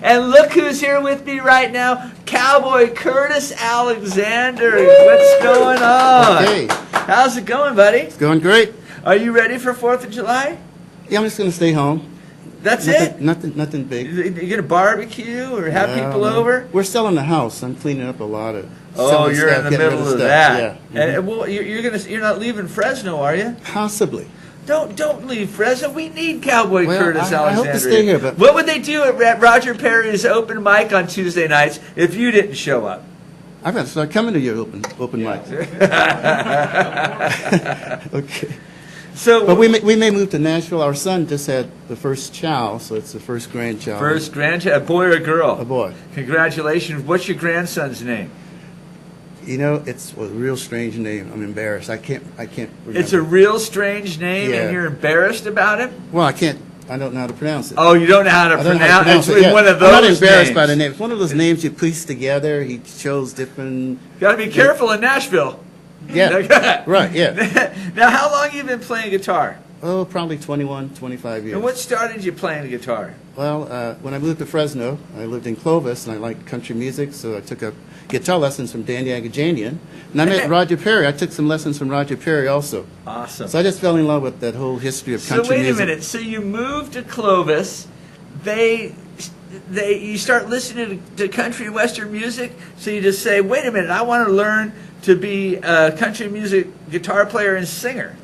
And look who's here with me right now, Cowboy Curtis Alexander. What's going on? Hey. How's it going, buddy? It's going great. Are you ready for 4th of July? Yeah, I'm just going to stay home. That's it? Nothing big. You going to barbecue or have people over? We're selling the house. I'm cleaning up a lot of Oh, you're stuff, in the middle of that. Yeah. And, well, you're not leaving Fresno, are you? Possibly. Don't leave Fresno. We need Cowboy Curtis Alexander. I hope to stay here. But what would they do at Roger Perry's open mic on Tuesday nights if you didn't show up? I've got to start coming to your open mic. Okay. So, but we may move to Nashville. Our son just had the first child, so it's the first grandchild. First grandchild, a boy or a girl? A boy. Congratulations. What's your grandson's name? You know, it's a real strange name. I'm embarrassed. I can't remember. It's a real strange name, Yeah. and you're embarrassed about it? Well, I don't know how to pronounce it. Oh, you don't know how to pronounce it? It's yeah. one of those I'm not embarrassed names. by the name. It's one of those names you piece together. He chose different... Got to be careful in Nashville. Yeah, right, yeah. Now, how long have you been playing guitar? Oh, probably 21, 25 years. And what started you playing the guitar? Well, when I moved to Fresno, I lived in Clovis, and I liked country music, so I took up guitar lessons from Danny Agajanian. And I met Roger Perry. I took some lessons from Roger Perry also. Awesome. So I just fell in love with that whole history of country music. So wait a minute. So you moved to Clovis. You start listening to country and western music. So you just say, wait a minute, I want to learn to be a country music guitar player and singer.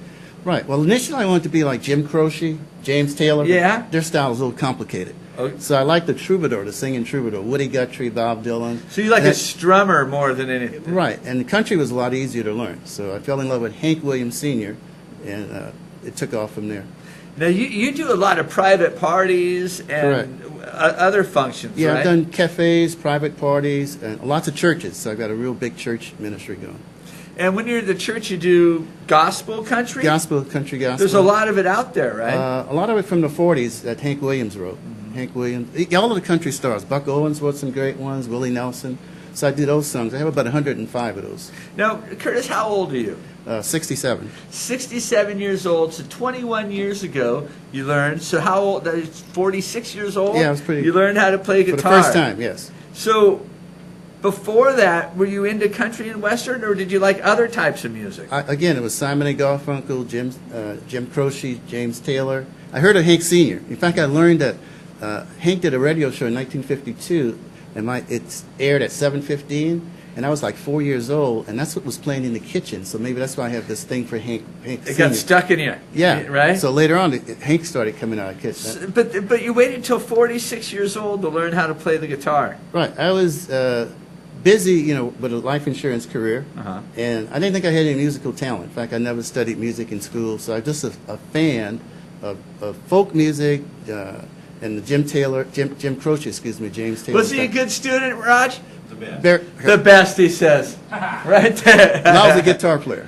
Right. Well, initially I wanted to be like Jim Croce, James Taylor. Yeah. Their style is a little complicated. Okay. So I like the troubadour, the singing troubadour, Woody Guthrie, Bob Dylan. So you like a strummer more than anything. Right. And the country was a lot easier to learn. So I fell in love with Hank Williams Sr., and it took off from there. Now, you do a lot of private parties and other functions, yeah, right? I've done cafes, private parties, and lots of churches. So I've got a real big church ministry going. And when you're at the church, you do gospel country? Gospel, country gospel. There's a lot of it out there, right? A lot of it from the 40s that Hank Williams wrote. Hank Williams, all of the country stars. Buck Owens wrote some great ones, Willie Nelson. So I do those songs. I have about 105 of those. Now, Curtis, how old are you? 67. 67 years old. So 21 years ago, you learned. So how old? 46 years old? Yeah, I was pretty... You learned how to play guitar. For the first time, yes. So before that, were you into country and western, or did you like other types of music? Again, it was Simon and Garfunkel, Jim Croce, James Taylor. I heard of Hank Sr. In fact, I learned that Hank did a radio show in 1952, and it's aired at 7:15, and I was like 4 years old, and that's what was playing in the kitchen. So maybe that's why I have this thing for Hank It Sr. got stuck in you. Yeah, right. So later on, Hank started coming out of the kitchen. But you waited until 46 years old to learn how to play the guitar. Right. I was busy, with a life insurance career, and I didn't think I had any musical talent. In fact, I never studied music in school, so I'm just a fan of folk music. And the Jim Croce, James Taylor. Was he a good student, Raj? The best. The best, he says. Right there. And I was a guitar player.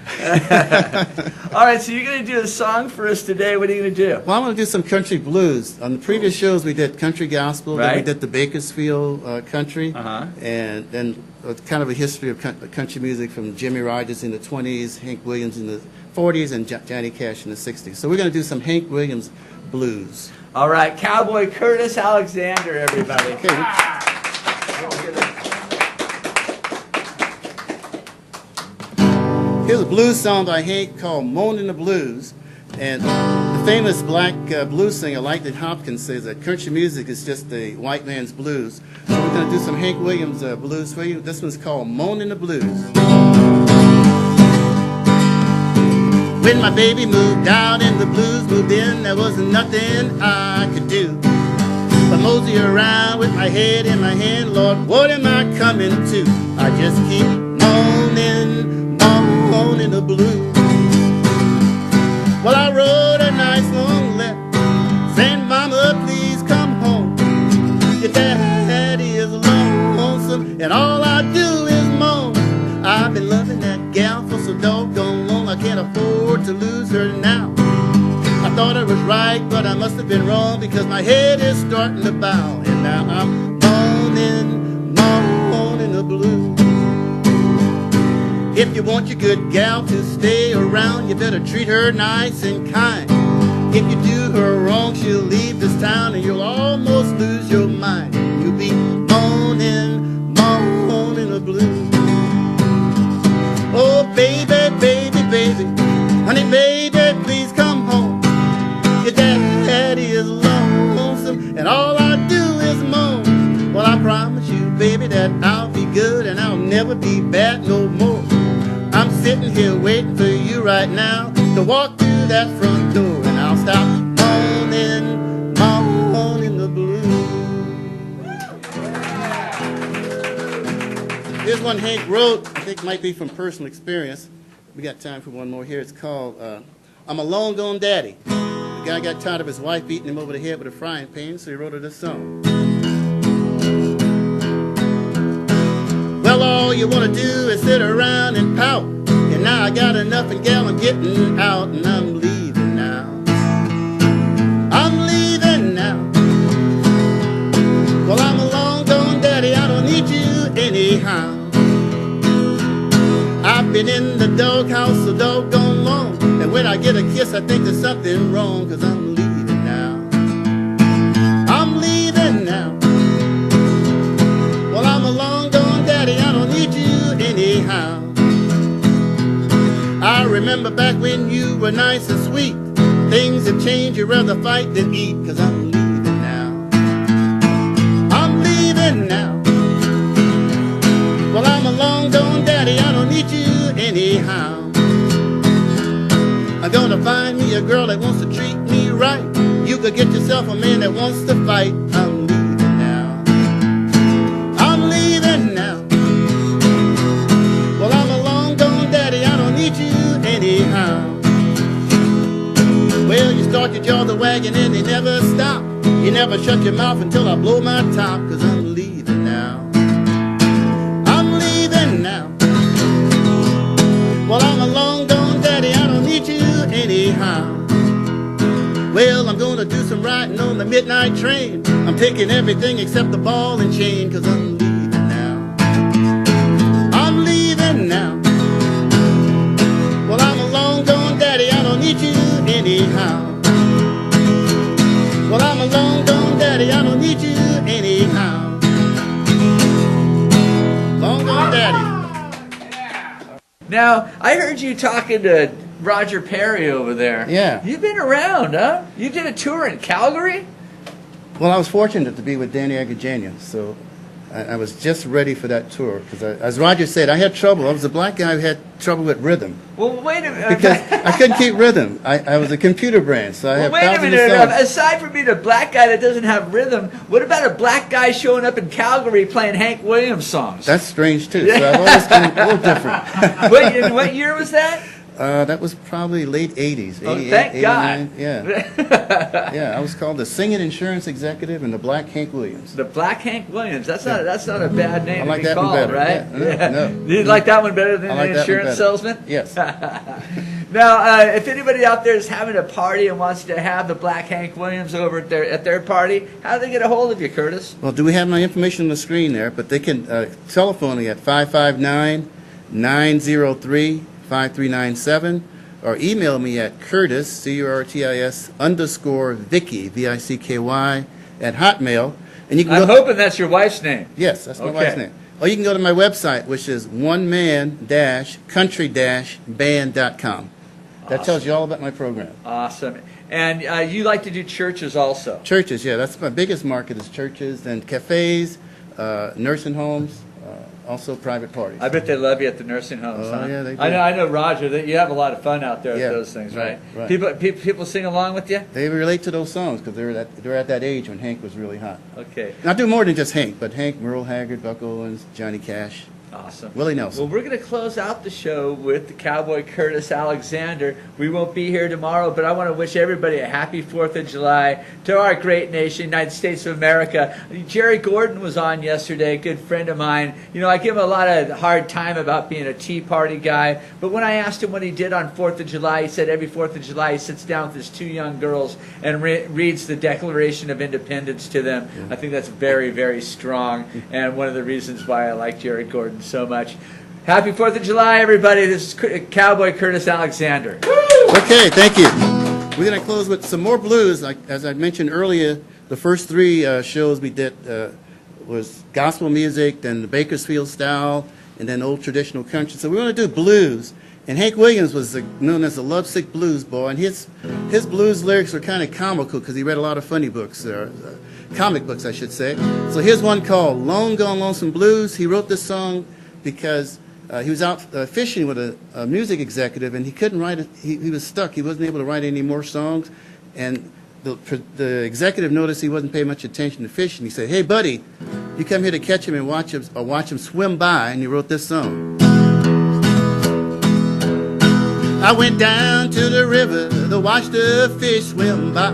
All right, so you're going to do a song for us today. What are you going to do? Well, I'm going to do some country blues. On the previous shows, we did country gospel. Right. Then we did the Bakersfield country. And then kind of a history of country music from Jimmy Rogers in the 20s, Hank Williams in the 40s, and Johnny Cash in the 60s. So we're going to do some Hank Williams blues. All right, Cowboy Curtis Alexander, everybody. Okay. Here's a blues song by Hank called Moaning the Blues. And the famous black blues singer Lightning Hopkins says that country music is just a white man's blues. So we're going to do some Hank Williams blues for you. This one's called Moaning the Blues. When my baby moved out and the blues moved in, there wasn't nothing I could do but mosey around with my head in my hand. Lord, what am I coming to? I just keep moaning the blues. Well, I wrote a nice long letter saying, Mama, please come home. Your daddy is lonesome and all I do is moan. I've been loving that gal for so doggone long, I can't afford to lose her now. I thought I was right, but I must have been wrong, because my head is starting to bow, and now I'm moaning the blues. If you want your good gal to stay around, you better treat her nice and kind. If you do her wrong, she'll leave this town, and you'll almost lose your mind. You'll be that I'll be good and I'll never be bad no more. I'm sitting here waiting for you right now to walk through that front door, and I'll stop moaning, moaning the blues. Here's one Hank wrote, I think might be from personal experience. We got time for one more here. It's called I'm a Long Gone Daddy. The guy got tired of his wife beating him over the head with a frying pan, so he wrote her this song. Well, all you want to do is sit around and pout, and now I got enough, and gal, I'm getting out, and I'm leaving now. I'm leaving now. Well, I'm a long gone daddy, I don't need you anyhow. I've been in the doghouse so doggone long, and when I get a kiss I think there's something wrong, 'cause I'm leaving now. I'm leaving now. Well, I'm a long gone daddy, I don't need you anyhow. I remember back when you were nice and sweet. Things have changed, you'd rather fight than eat, 'cause I'm leaving now. I'm leaving now. Well, I'm a long gone daddy, I don't need you anyhow. I'm gonna find me a girl that wants to treat me right. You could get yourself a man that wants to fight. I'm leaving now. I'm leaving now. Well, I'm a long gone daddy, I don't need you anyhow. Well, you start your jaw the wagon and they never stop. You never shut your mouth until I blow my top, 'cause I'm leaving now. I'm leaving now. Well, I'm a long gone daddy, I don't need you anyhow. Well, I'm gonna do some riding on the midnight train. I'm taking everything except the ball and chain, 'cause I'm leaving now. I'm leaving now. Well, I'm a long gone daddy, I don't need you anyhow. Well, I'm a long gone daddy, I don't need you anyhow. Long gone daddy. Now, I heard you talking to Roger Perry over there. Yeah. You've been around, huh? You did a tour in Calgary? Well, I was fortunate to be with Danny Agajanian, so I was just ready for that tour. Because as Roger said, I had trouble. I was a black guy who had trouble with rhythm. Well, wait a minute. Because I couldn't keep rhythm. I was a computer brain, so I have Wait a thousands minute. of songs. Aside from being a black guy that doesn't have rhythm, what about a black guy showing up in Calgary playing Hank Williams songs? That's strange, too. So I've always been a little different. What year was that? That was probably late 80s. Oh, 88, thank 89. God. Yeah. Yeah, I was called the singing insurance executive and the black Hank Williams. The Black Hank Williams. That's not a bad name I like to be that one called, better. right? Yeah. No. You like that one better than I like the that one insurance better. salesman? Yes. Now, if anybody out there is having a party and wants to have the Black Hank Williams over at their party, how do they get a hold of you, Curtis? Well, do we have my information on the screen there? But they can telephone me at 559-903-5397 or email me at Curtis, C-U-R-T-I-S _Vicky, V-I-C-K-Y, at Hotmail. And you can I'm go. hoping that's your wife's name. Yes, that's my Okay. wife's name. Or you can go to my website, which is oneman-country-band.com. That tells you all about my program. Awesome. And you like to do churches also. Churches, yeah, that's my biggest market is churches, then cafes, nursing homes, also private parties. I bet they love you at the nursing homes. Oh, huh? yeah, they do. I know, Roger. That you have a lot of fun out there Yeah, at those things, right? right. People sing along with you. They relate to those songs because they're at that age when Hank was really hot. Okay. And I do more than just Hank, but Hank, Merle Haggard, Buck Owens, Johnny Cash, Awesome. Willie Nelson. Well, we're going to close out the show with the cowboy Curtis Alexander. We won't be here tomorrow, but I want to wish everybody a happy 4th of July to our great nation, United States of America. Jerry Gordon was on yesterday, a good friend of mine. You know, I give him a lot of hard time about being a Tea Party guy, but when I asked him what he did on 4th of July, he said every 4th of July he sits down with his two young girls and reads the Declaration of Independence to them. Yeah. I think that's very, very strong, and one of the reasons why I like Jerry Gordon so much. Happy 4th of July, everybody. This is Cowboy Curtis Alexander. Okay, thank you. We're going to close with some more blues. Like, as I mentioned earlier, the first three shows we did was gospel music, then the Bakersfield style, and then old traditional country. So we want to do blues. And Hank Williams was known as the lovesick blues boy, and his blues lyrics were kind of comical because he read a lot of funny books. comic books, I should say. So here's one called Long Gone Lonesome Blues. He wrote this song because he was out fishing with a music executive, and he couldn't write it. He was stuck. He wasn't able to write any more songs, and the executive noticed he wasn't paying much attention to fishing. He said, "Hey, buddy, you come here to catch him and watch him swim by," and he wrote this song. I went down to the river to watch the fish swim by,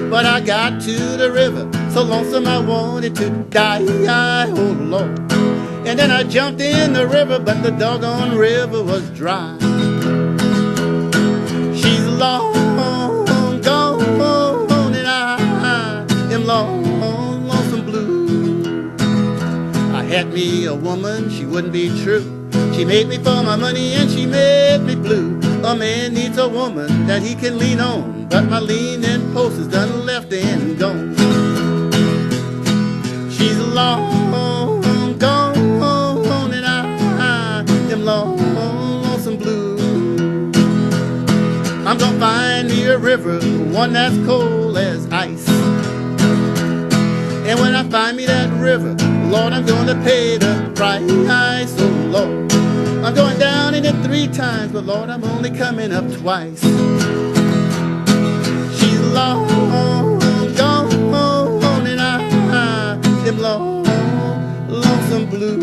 but I got to the river so lonesome I wanted to die, oh Lord. And then I jumped in the river, but the doggone river was dry. She's long gone, and I am long, lonesome blue. I had me a woman, she wouldn't be true. She made me for my money and she made me blue. A man needs a woman that he can lean on, but my leaning post is done left and gone. She's long gone, and I am long, lonesome blue. I'm gonna find me a river, one that's cold as ice. And when I find me that river, Lord, I'm gonna pay the price, oh Lord. I'm going down in it 3 times, but Lord, I'm only coming up twice. She's long gone, and I am long, lonesome blue.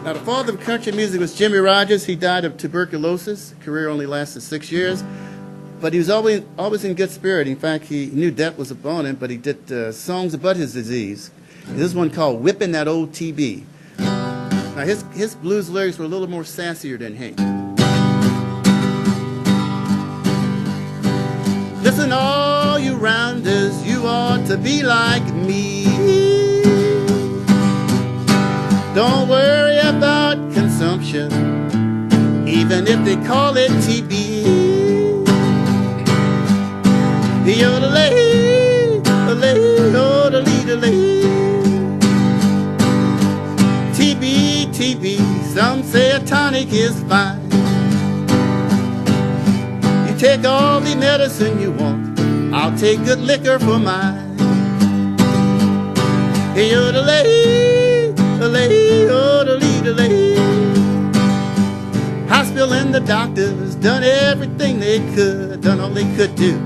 Now, the father of country music was Jimmy Rogers. He died of tuberculosis. Career only lasted 6 years. But he was always in good spirit. In fact, he knew death was upon him, but he did songs about his disease. This is one called Whipping That Old TB. Now, his blues lyrics were a little more sassier than Hank. Listen, all you rounders, you ought to be like me. Don't worry about consumption, even if they call it TB. Yodelay, yodelay, TB, some say a tonic is fine. You take all the medicine you want, I'll take good liquor for mine. Yodelay, yodelay, hospital and the doctors done everything they could, done all they could do.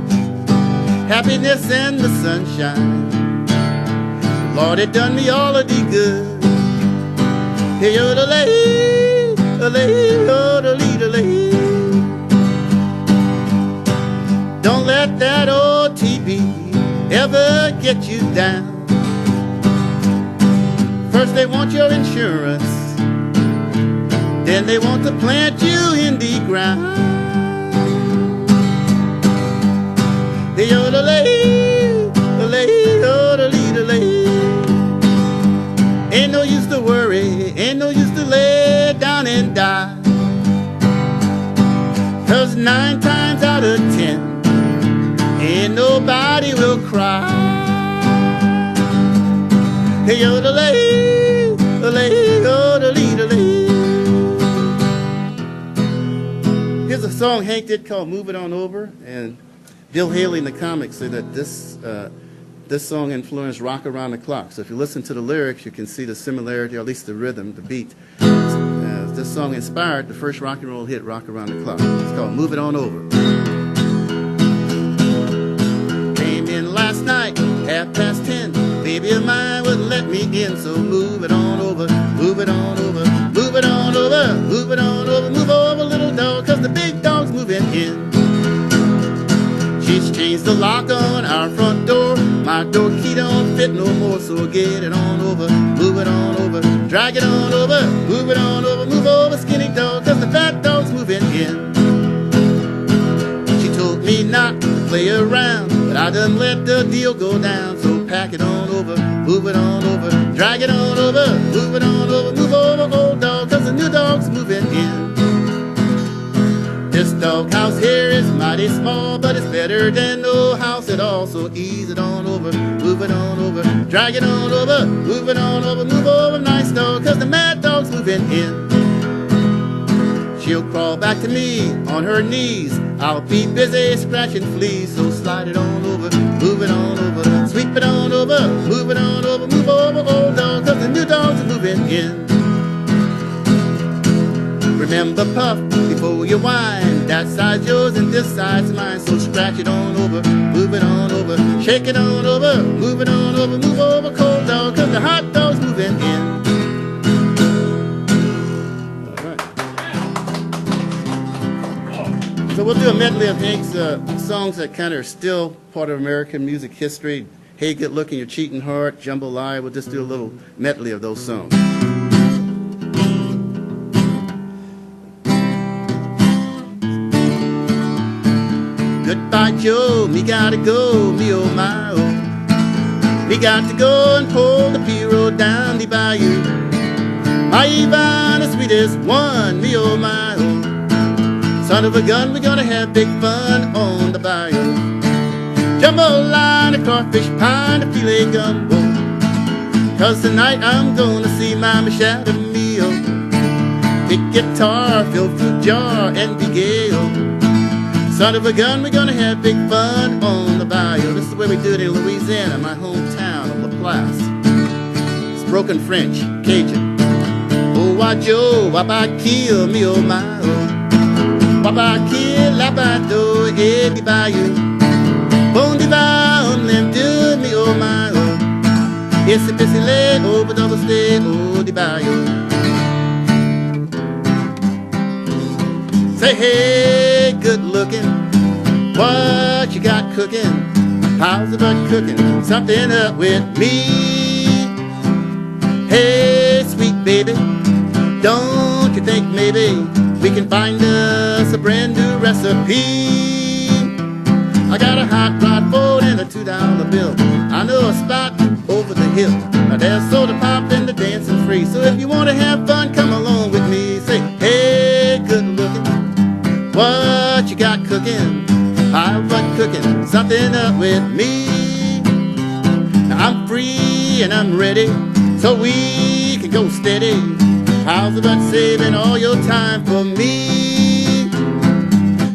Happiness and the sunshine, Lord, it done me all of the good. Hey, yodelay, yodelay. Don't let that old TB ever get you down. First they want your insurance, then they want to plant you in the ground. Hey, yodelay, yodelay. Ain't no use to worry, ain't no use to lay down and die. 'Cause 9 times out of 10, ain't nobody will cry. Hey, yodelay, yodelay. Here's a song Hank did called Move It On Over, and Bill Haley in the comics say that this song influenced Rock Around the Clock. So if you listen to the lyrics, you can see the similarity, or at least the rhythm, the beat. This song inspired the first rock and roll hit, Rock Around the Clock. It's called Move It On Over. Came in last night, 10:30. Baby of mine wouldn't let me in, so move it on over, move it on over, move it on over, move it on over, move over, little dog, 'cause the big dog's moving in. She's changed the lock on our front door. My door key don't fit no more, so get it on over, move it on over, drag it on over, move it on over, move over, skinny dog, 'cause the fat dog's moving in. She told me not to play around, but I done let the deal go down, so pack it on over, move it on over, drag it on over, move it on over, move over, old dog, 'cause the new dog's moving in. This doghouse here is mighty small, but it's better than no house at all. So ease it on over, move it on over, drag it on over, move it on over, move over, nice dog, 'cause the mad dog's moving in. She'll crawl back to me on her knees. I'll be busy scratching fleas. So slide it on over, move it on over, sweep it on over, move it on over, move over, old dog, 'cause the new dogs are moving in. Remember, puff before you whine. That side's yours and this side's mine. So scratch it on over, move it on over, shake it on over, move it on over, move over, cold dog, 'cause the hot dog's moving in. So we'll do a medley of Hank's songs that kind of are still part of American music history. Hey, Good Looking, Your Cheating Heart, Jambalaya. We'll just do a little medley of those songs. Goodbye, Joe, me gotta go, me oh my oh. Me got to go and pull the P-road down the bayou. My Yvonne, the sweetest one, me oh my oh. Son of a gun, we're gonna have big fun on the bayou. Jambalaya, crawfish pie, and a filet gumbo. 'Cause tonight I'm gonna see my Michelle Mio. Big guitar, fill fruit jar, and be gale. Son of a gun, we're gonna have big fun on the bayou. This is the way we do it in Louisiana, my hometown of LaPlace. It's broken French, Cajun. Oh, why Joe, why by kill me, oh my oh. Why by kill, la by do, eh, the bayou. Bon diva, on them do me, oh my oh. It's a pissy lay, over double stay, oh, the bayou. Say, hey, good looking, what you got cooking? How's the butt cooking? Something up with me. Hey, sweet baby, don't you think maybe we can find us a brand new recipe? I got a hot rod boat and a $2 bill. I know a spot over the hill. Now there's soda pop and the dancing free. So if you want to have fun, come along with me. Say, hey, good looking, what you got cooking? I've got cooking, something up with me. Now I'm free and I'm ready, so we can go steady. How's about saving all your time for me?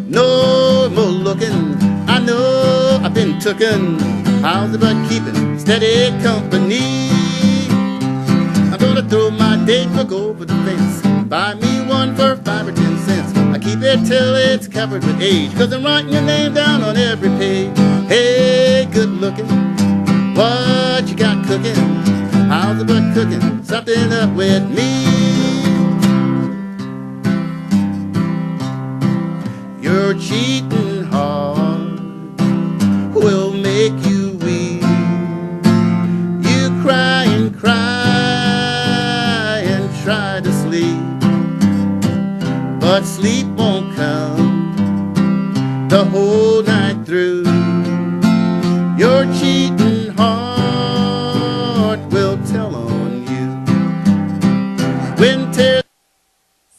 No more looking, I know I've been tooken. How's about keeping steady company? I'm gonna throw my date book over the fence. Buy me one for 5 or 10 cents. I keep it till it's covered with age, 'cause I'm writing your name down on every page. Hey, good looking, what you got cooking? How's about cooking? Something up with me. Your cheating heart will make you weep. You cry and cry and try to sleep, but sleep won't come the whole night through. Your cheating heart will tell on you when tears.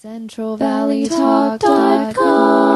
CentralValleyTalk.com